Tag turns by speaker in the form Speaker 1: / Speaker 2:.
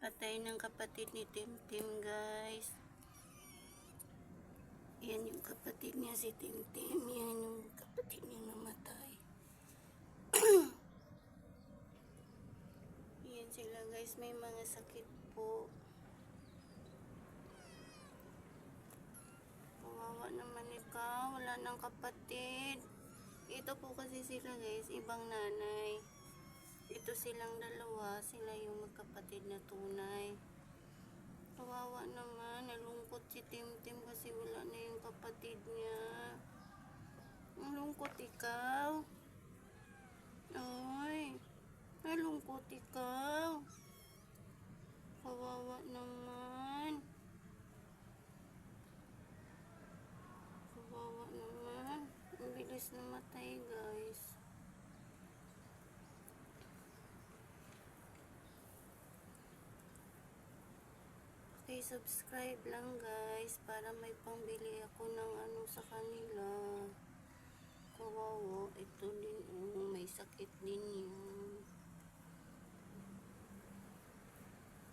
Speaker 1: Patay ng kapatid ni Timtim, guys. Yan yung kapatid niya, si Timtim. Yan yung kapatid niya namatay. Yan sila, guys. May mga sakit po. Kawawa naman ikaw. Wala ng kapatid. Ito po kasi sila, guys. Ibang nanay. Ito silang dalawa. Sila yung magkapatid na tunay. Kawawa naman. Nalungkot si Timtim kasi wala na yung kapatid niya. Nalungkot ikaw. Ay. Nalungkot ikaw. Kawawa naman. Kawawa naman. Ang bilis namatay, guys. Okay, subscribe lang, guys, para may pangbili ako ng ano sa kanila. Kawawa. Ito din, may sakit din